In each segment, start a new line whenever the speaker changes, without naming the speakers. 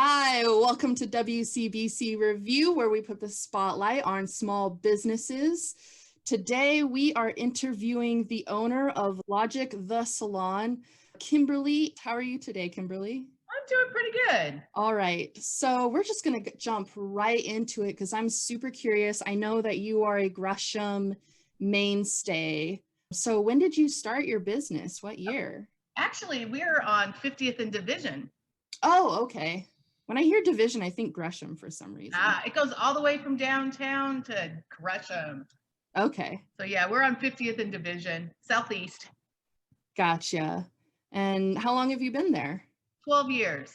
Hi, welcome to WCBC Review, where we put the spotlight on small businesses. Today, we are interviewing the owner of Logik The Salon, Kimberly. How are you today, Kimberly?
I'm doing pretty good.
All right, so we're just going to jump right into it because I'm super curious. I know that you are a Gresham mainstay. So when did you start your business? What year?
Actually, we're on 50th and Division.
Oh, okay. When I hear Division, I think Gresham for some reason.
It goes all the way from downtown to Gresham.
Okay,
So yeah, we're on 50th and Division, Southeast.
gotcha. And how long have you been there?
12 years.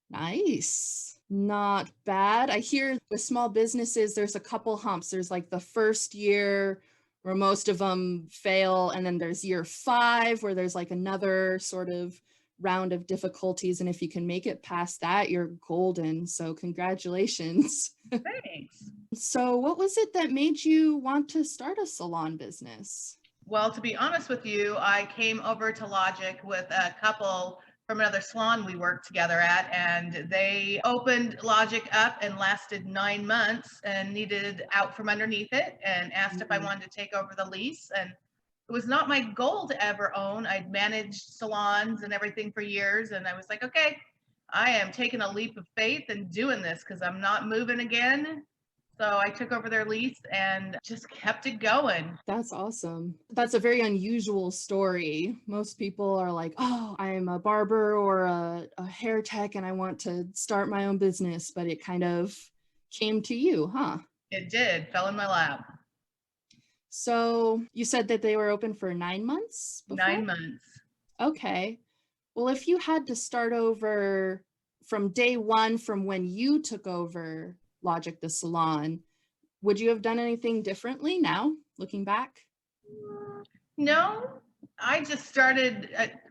Nice. Not bad. I hear with small businesses, there's a couple humps. There's like the first year where most of them fail, and then there's year 5 where there's like another sort of round of difficulties. And if you can make it past that, you're golden. So congratulations.
Thanks.
So what was it that made you want to start a salon business?
Well, to be honest with you, I came over to Logik with a couple from another salon we worked together at, and they opened Logik up and lasted 9 months and needed out from underneath it and asked if I wanted to take over the lease. And it was not my goal to ever own. I'd managed salons and everything for years, and I was like, okay, I am taking a leap of faith and doing this because I'm not moving again. So I took over their lease and just kept it going.
That's awesome. That's a very unusual story. Most people are like, oh, I'm a barber or a hair tech and I want to start my own business, but it kind of came to you, huh?
It did, fell in my lap.
So you said that they were open for 9 months before?
9 months.
Okay. Well, if you had to start over from day one, from when you took over Logik the Salon, would you have done anything differently now, looking back?
No, I just started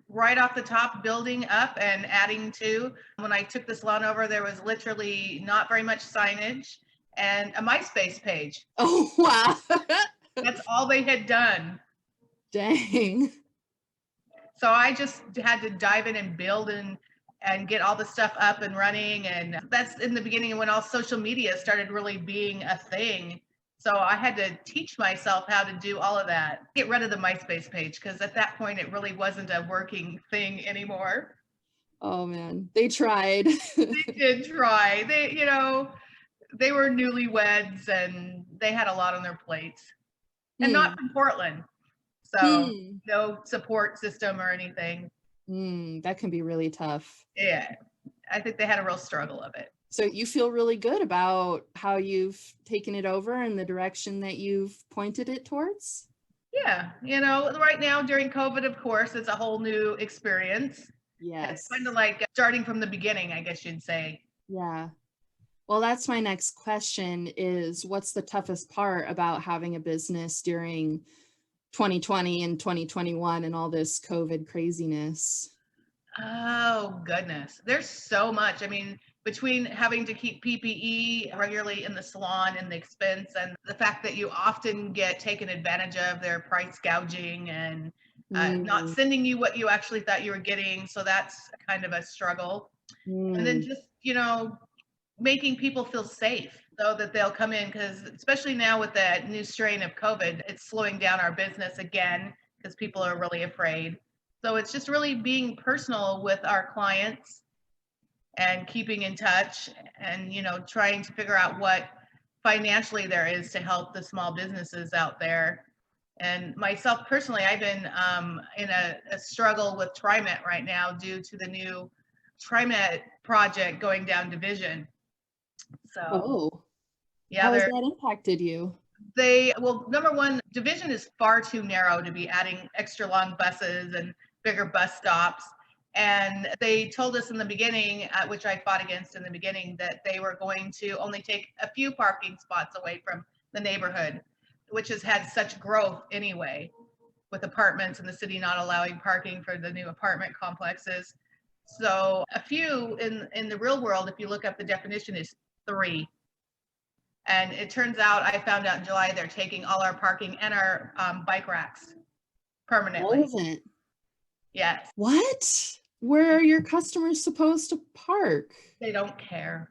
right off the top, building up and adding to. When I took the salon over, there was literally not very much signage and a MySpace page.
Oh, wow.
That's all they had done.
Dang.
So I just had to dive in and build and get all the stuff up and running. And that's in the beginning when all social media started really being a thing. So I had to teach myself how to do all of that. Get rid of the MySpace page because at that point it really wasn't a working thing anymore.
Oh man, they tried.
They did try. They were newlyweds and they had a lot on their plates. And not from Portland. So no support system or anything.
That can be really tough.
Yeah. I think they had a real struggle of it.
So you feel really good about how you've taken it over and the direction that you've pointed it towards?
Yeah. Right now during COVID, of course, it's a whole new experience. It's
Yes.
kind of like starting from the beginning, I guess you'd say.
Yeah. Well, that's my next question is what's the toughest part about having a business during 2020 and 2021 and all this COVID craziness?
Oh, goodness. There's so much. I mean, between having to keep PPE regularly in the salon and the expense and the fact that you often get taken advantage of, their price gouging and not sending you what you actually thought you were getting. So that's kind of a struggle. And then just, making people feel safe so that they'll come in because especially now with that new strain of COVID, it's slowing down our business again because people are really afraid. So it's just really being personal with our clients and keeping in touch and, trying to figure out what financially there is to help the small businesses out there. And myself personally, I've been in a struggle with TriMet right now due to the new TriMet project going down division. So, yeah,
How has that impacted you?
number one, division is far too narrow to be adding extra long buses and bigger bus stops. And they told us in the beginning, which I fought against in the beginning, that they were going to only take a few parking spots away from the neighborhood, which has had such growth anyway, with apartments and the city not allowing parking for the new apartment complexes. So a few in the real world, if you look up the definition, is 3. And it turns out, I found out in July, they're taking all our parking and our bike racks permanently.
What is it?
Yes.
What? Where are your customers supposed to park?
They don't care.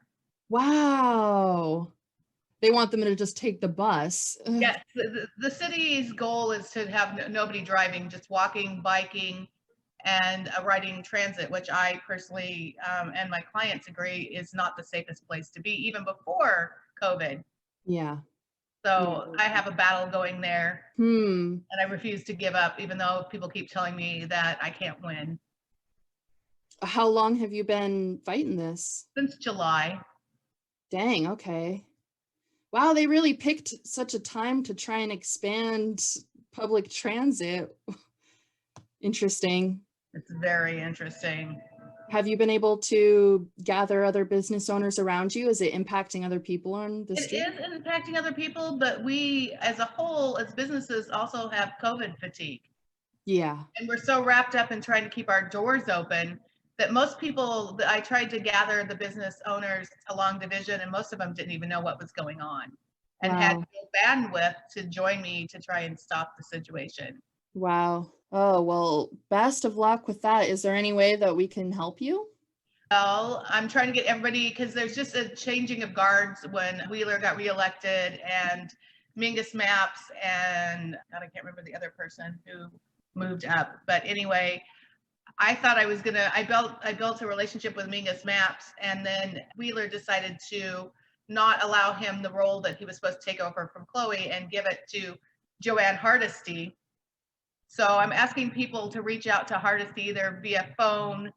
Wow. They want them to just take the bus. Ugh.
Yes, the city's goal is to have nobody driving, just walking, biking, and riding transit, which I personally and my clients agree is not the safest place to be, even before COVID.
Yeah. Yeah.
So I have a battle going there,
Hmm.
and I refuse to give up, even though people keep telling me that I can't win.
How long have you been fighting this?
Since July.
Dang, okay. Wow, they really picked such a time to try and expand public transit. Interesting.
It's very interesting.
Have you been able to gather other business owners around you? Is it impacting other people on the
It
street?
is impacting other people, but we as a whole, as businesses, also have COVID fatigue.
Yeah.
And we're so wrapped up in trying to keep our doors open that most people, I tried to gather the business owners along division, and most of them didn't even know what was going on and had
Wow.
no bandwidth to join me to try and stop the situation.
Wow. Oh, well, best of luck with that. Is there any way that we can help you?
Well, I'm trying to get everybody, because there's just a changing of guards when Wheeler got reelected and Mingus Maps and God, I can't remember the other person who moved up. But anyway, I thought I built a relationship with Mingus Maps, and then Wheeler decided to not allow him the role that he was supposed to take over from Chloe and give it to Joanne Hardesty. So I'm asking people to reach out to Hardesty either via phone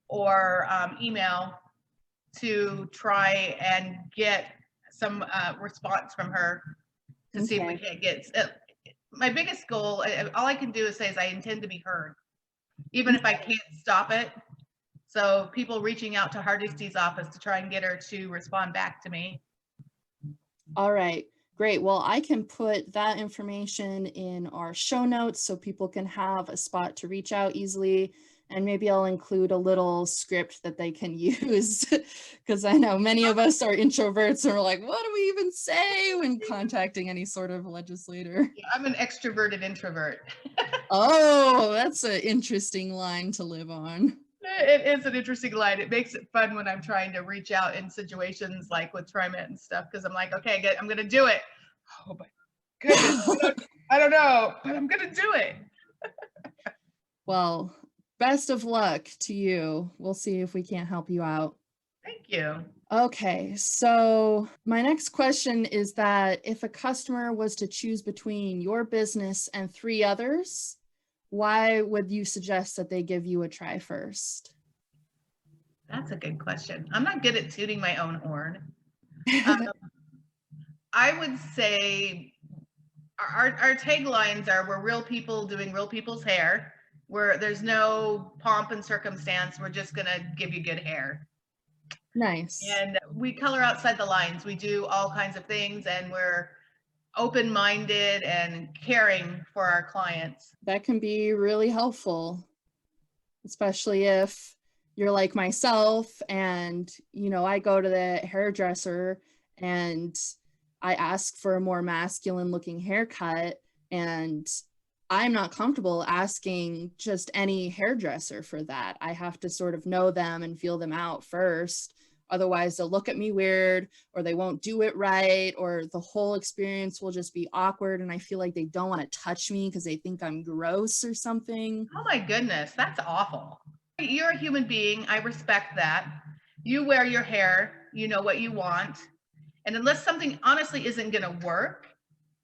or email to try and get some response from her to see if we
Okay.
can't get. My biggest goal, all I can do is say is I intend to be heard, even if I can't stop it. So people reaching out to Hardesty's office to try and get her to respond back to me.
All right. Great. Well, I can put that information in our show notes so people can have a spot to reach out easily. And maybe I'll include a little script that they can use because I know many of us are introverts and we're like, what do we even say when contacting any sort of legislator?
I'm an extroverted introvert.
Oh, that's an interesting line to live on.
It is an interesting line. It makes it fun when I'm trying to reach out in situations like with TriMet and stuff, because I'm like, okay, I'm going to do it. Oh my goodness. I don't know, but I'm going to do it.
Well, best of luck to you. We'll see if we can't help you out.
Thank you.
Okay, so my next question is that if a customer was to choose between your business and 3 others, why would you suggest that they give you a try first?
That's a good question. I'm not good at tooting my own horn. I would say our taglines are, we're real people doing real people's hair, where there's no pomp and circumstance. We're just going to give you good hair.
Nice.
And we color outside the lines. We do all kinds of things, and we're open-minded and caring for our clients.
That can be really helpful, especially if you're like myself and, I go to the hairdresser and I ask for a more masculine looking haircut, and I'm not comfortable asking just any hairdresser for that. I have to sort of know them and feel them out first. Otherwise, they'll look at me weird, or they won't do it right, or the whole experience will just be awkward. And I feel like they don't want to touch me because they think I'm gross or something.
Oh my goodness, that's awful. You're a human being. I respect that. You wear your hair, you know what you want. And unless something honestly isn't going to work,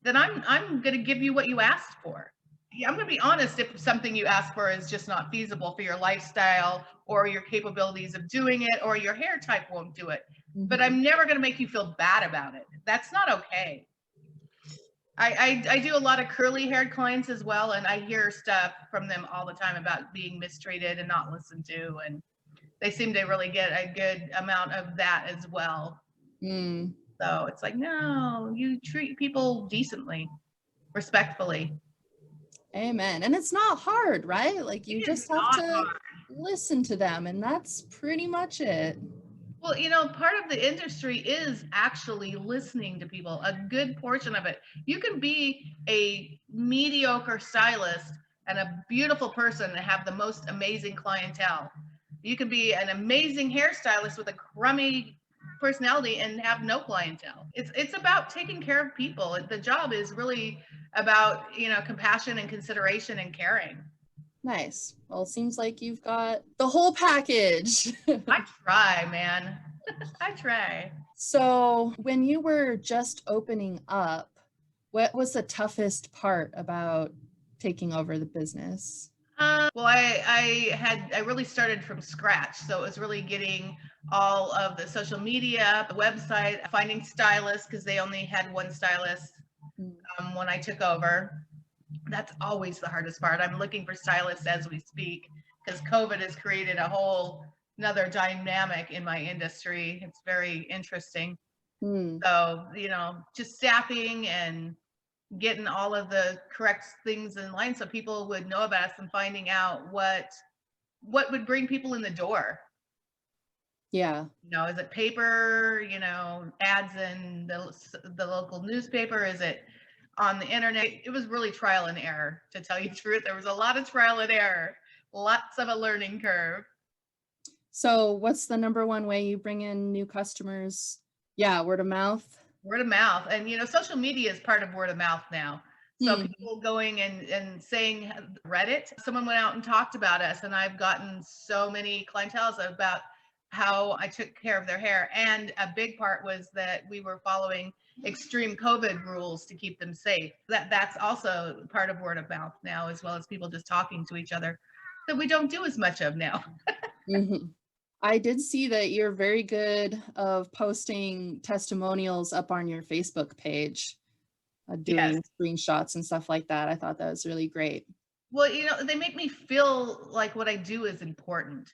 then I'm going to give you what you asked for. Yeah, I'm going to be honest if something you ask for is just not feasible for your lifestyle or your capabilities of doing it, or your hair type won't do it. But I'm never going to make you feel bad about it. That's not okay. I do a lot of curly haired clients as well, and I hear stuff from them all the time about being mistreated and not listened to, and they seem to really get a good amount of that as well. So it's like, no, you treat people decently, respectfully.
Amen. And it's not hard, right? Like you just have to listen to them, and that's pretty much it.
Well, part of the industry is actually listening to people, a good portion of it. You can be a mediocre stylist and a beautiful person and have the most amazing clientele. You can be an amazing hairstylist with a crummy personality and have no clientele. It's about taking care of people. The job is really about, compassion and consideration and caring.
Nice. Well, it seems like you've got the whole package.
I try, man. I try.
So when you were just opening up, what was the toughest part about taking over the business?
Well, I really started from scratch, so it was really getting all of the social media, the website, finding stylists because they only had one stylist when I took over. That's always the hardest part. I'm looking for stylists as we speak because COVID has created a whole another dynamic in my industry. It's very interesting. So, just staffing and getting all of the correct things in line so people would know about us and finding out what would bring people in the door.
Yeah.
Is it paper, ads in the local newspaper? Is it on the internet? It was really trial and error, to tell you the truth. There was a lot of trial and error, lots of a learning curve.
So what's the number one way you bring in new customers? Yeah, word of mouth.
Word of mouth. And, social media is part of word of mouth now. So people going and saying Reddit, someone went out and talked about us, and I've gotten so many clienteles about how I took care of their hair. And a big part was that we were following extreme COVID rules to keep them safe. That's also part of word of mouth now, as well as people just talking to each other that we don't do as much of now.
I did see that you're very good of posting testimonials up on your Facebook page, doing screenshots and stuff like that. I thought that was really great.
Well, they make me feel like what I do is important.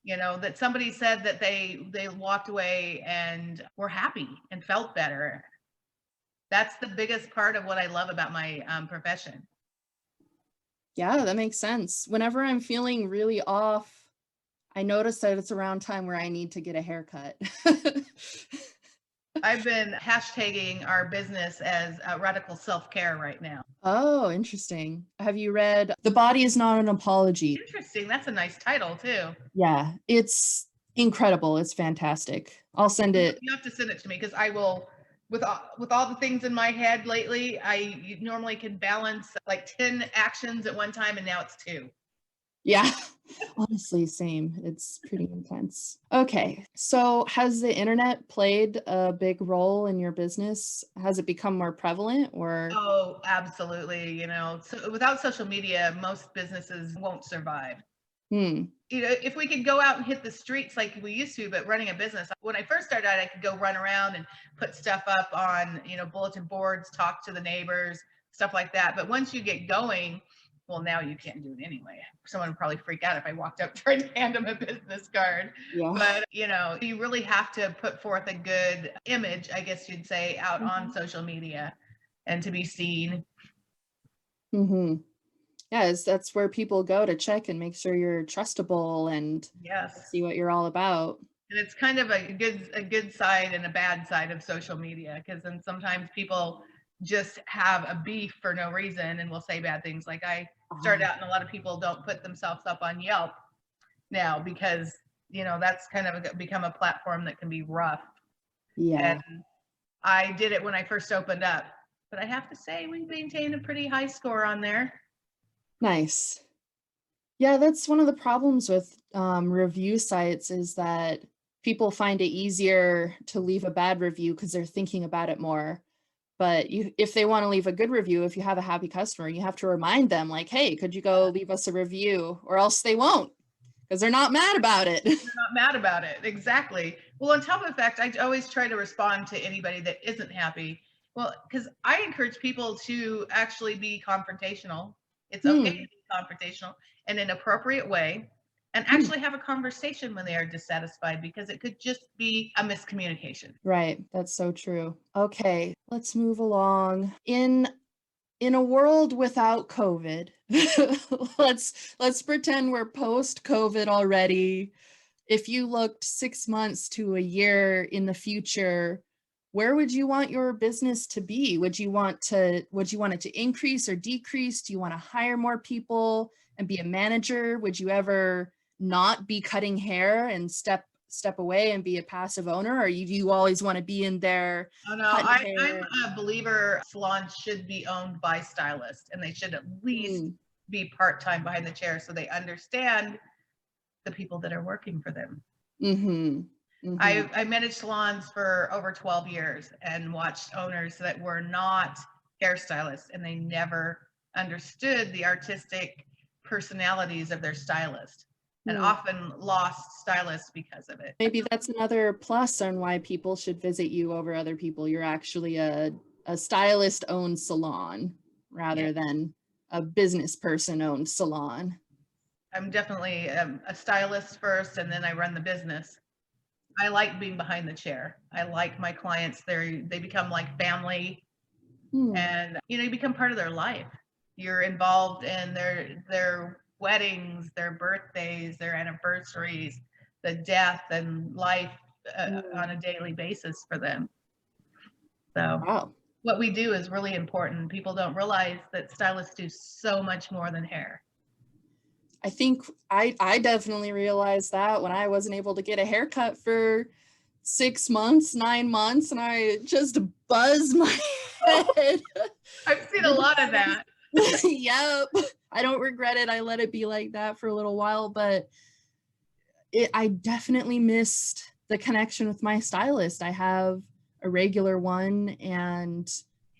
That somebody said that they walked away and were happy and felt better. That's the biggest part of what I love about my profession.
Yeah, that makes sense. Whenever I'm feeling really off, I notice that it's around time where I need to get a haircut.
I've been hashtagging our business as radical self-care right now.
Oh, interesting. Have you read The Body Is Not an Apology?
Interesting. That's a nice title too.
Yeah, it's incredible. It's fantastic. I'll send it.
You have to send it to me because I will, with all the things in my head lately, I normally can balance like 10 actions at one time, and now it's 2.
Yeah, honestly, same. It's pretty intense. Okay, so has the internet played a big role in your business? Has it become more prevalent or?
Oh, absolutely. So without social media, most businesses won't survive. If we could go out and hit the streets like we used to, but running a business, when I first started out, I could go run around and put stuff up on, bulletin boards, talk to the neighbors, stuff like that. But once you get going, well, now you can't do it anyway. Someone would probably freak out if I walked up trying to hand them a business card. Yeah. But, you really have to put forth a good image, I guess you'd say, out on social media and to be seen.
Yes, that's where people go to check and make sure you're trustable and see what you're all about.
And it's kind of a good side and a bad side of social media, because then sometimes people just have a beef for no reason and will say bad things. Like I started out, and a lot of people don't put themselves up on Yelp now because that's kind of become a platform that can be rough. Yeah. And I did it when I first opened up, but I have to say we maintained a pretty high score on there.
Nice. Yeah, that's one of the problems with review sites is that people find it easier to leave a bad review because they're thinking about it more. But if they want to leave a good review, if you have a happy customer, you have to remind them like, hey, could you go leave us a review, or else they won't, because they're not mad about it.
They're not mad about it. Exactly. Well, on top of the fact, I always try to respond to anybody that isn't happy. Well, because I encourage people to actually be confrontational. It's okay to be confrontational in an appropriate way, and actually have a conversation when they are dissatisfied, because it could just be a miscommunication.
Right. That's so true. Okay, let's move along. In a world without COVID, let's pretend we're post-COVID already. If you looked 6 months to a year in the future, where would you want your business to be? Would you want it to increase or decrease? Do you want to hire more people and be a manager? Would you ever not be cutting hair and step away and be a passive owner, or you always want to be in there
Oh no,
cutting
I'm
hair?
a believer salons should be owned by stylists, and they should at least
Mm,
be part-time behind the chair so they understand the people that are working for them.
mm-hmm, mm-hmm.
I managed salons for over 12 years and watched owners that were not hairstylists, and they never understood the artistic personalities of their stylist, and
Mm.
often lost stylists because of it.
Maybe that's another plus on why people should visit you over other people. You're actually a stylist owned salon
Yeah,
rather than a business person owned salon.
I'm definitely a stylist first, and then I run the business. I like being behind the chair. I like my clients. They become like family,
Hmm.
and you become part of their life. You're involved in their weddings, their birthdays, their anniversaries, the death and life on a daily basis for them. So
Wow.
what we do is really important. People don't realize that stylists do so much more than hair.
I think I definitely realized that when I wasn't able to get a haircut for 6 months, 9 months, and I just buzzed my head.
I've seen a lot of that.
Yep. I don't regret it. I let it be like that for a little while, but I definitely missed the connection with my stylist. I have a regular one and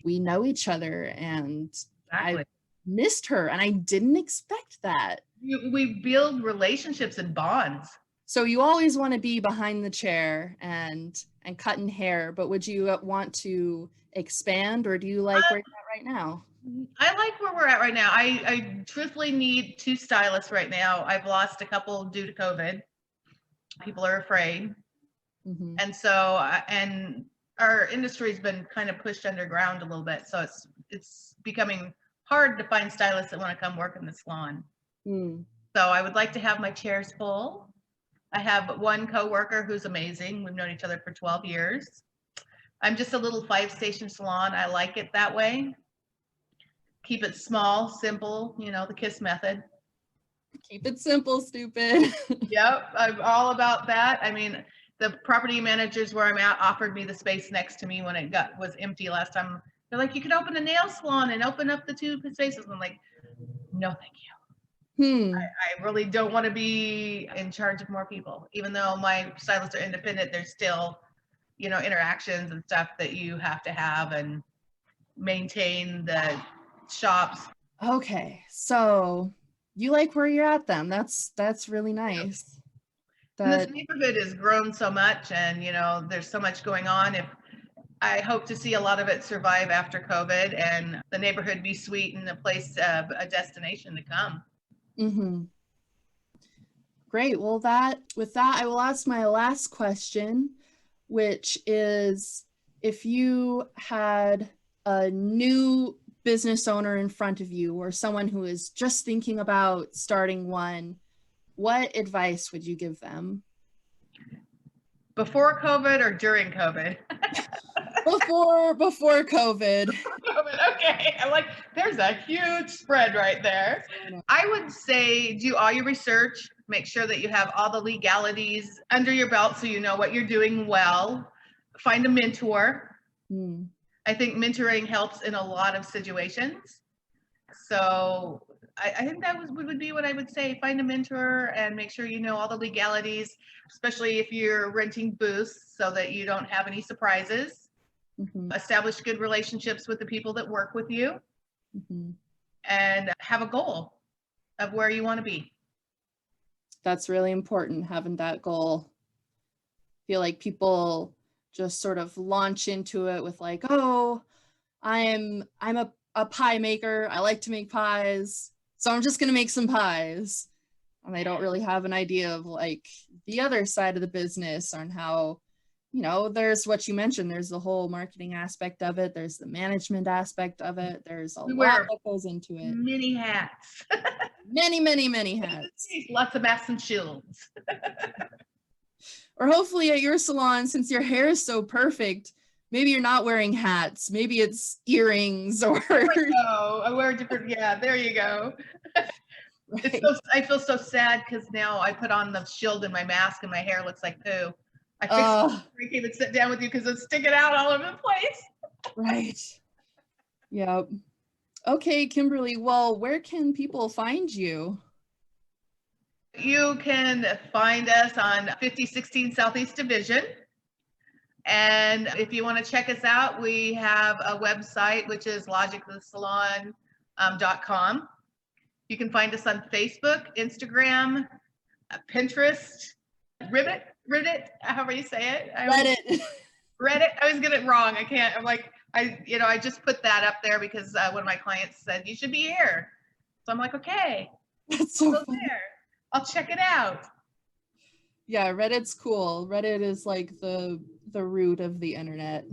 we know each other, and
Exactly.
I missed her and I didn't expect that.
We build relationships and bonds.
So you always want to be behind the chair and cutting hair, but would you want to expand, or do you like where you're at right now?
I like where we're at right now. I truthfully need 2 stylists right now. I've lost a couple due to COVID. People are afraid.
Mm-hmm.
And so, and our industry's been kind of pushed underground a little bit. So it's becoming hard to find stylists that want to come work in the salon.
Mm.
So I would like to have my chairs full. I have one coworker who's amazing. We've known each other for 12 years. I'm just a little 5-station salon. I like it that way. Keep it small, simple, the KISS method.
Keep it simple, stupid.
Yep, I'm all about that. I mean, the property managers where I'm at offered me the space next to me when it was empty last time. They're like, you could open a nail salon and open up the 2 spaces. I'm like, no, thank you. I really don't want to be in charge of more people. Even though my stylists are independent, there's still, interactions and stuff that you have to have and maintain the shops.
Okay, so you like where you're at then. That's really nice.
And this neighborhood has grown so much, and there's so much going on. I hope to see a lot of it survive after COVID, and the neighborhood be sweet and a destination to come.
Mm-hmm. Great. Well, with that, I will ask my last question, which is, if you had a new business owner in front of you, or someone who is just thinking about starting one, what advice would you give them?
Before COVID or during COVID?
Before COVID.
Okay, I'm like, there's a huge spread right there. I would say do all your research. Make sure that you have all the legalities under your belt so you know what you're doing well. Find a mentor. I think mentoring helps in a lot of situations. So I think that would be what I would say. Find a mentor and make sure you know all the legalities, especially if you're renting booths, so that you don't have any surprises. Mm-hmm. Establish good relationships with the people that work with you. Mm-hmm. And have a goal of where you want to be.
That's really important, having that goal. I feel like people just sort of launch into it with like, oh, I'm a pie maker. I like to make pies, so I'm just going to make some pies. And they don't really have an idea of like the other side of the business, on how, there's what you mentioned. There's the whole marketing aspect of it. There's the management aspect of it. There's a lot that goes into it.
Many hats.
many hats.
Lots of hats and shields.
Or hopefully at your salon, since your hair is so perfect, maybe you're not wearing hats. Maybe it's earrings or.
I wear different. Yeah, there you go.
Right.
I feel so sad because now I put on the shield in my mask and my hair looks like poo. I fixed it
Uh,
before I came and sit down with you because it's sticking out all over the place.
right. Yep. Okay, Kimberly. Well, where can people find you?
You can find us on 5016 Southeast Division. And if you want to check us out, we have a website, which is logikthesalon.com. You can find us on Facebook, Instagram, Pinterest, Reddit, however you say it.
Reddit.
Reddit. I always get it wrong. I can't. I'm like, I just put that up there because one of my clients said you should be here. So I'm like, okay,
That's
I'll
so
go
funny.
there. I'll check it out.
Yeah, Reddit's cool. Reddit is like the root of the internet,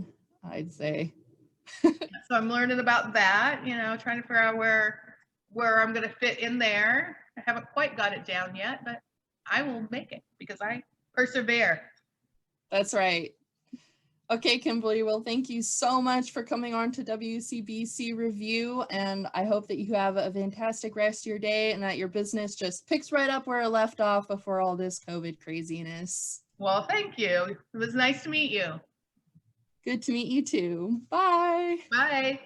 I'd say.
So I'm learning about that. Trying to figure out where I'm going to fit in there. I haven't quite got it down yet, but I will make it because I persevere.
That's right. Okay, Kimberly. Well, thank you so much for coming on to WCBC Review. And I hope that you have a fantastic rest of your day and that your business just picks right up where it left off before all this COVID craziness.
Well, thank you. It was nice to meet you.
Good to meet you too. Bye.
Bye.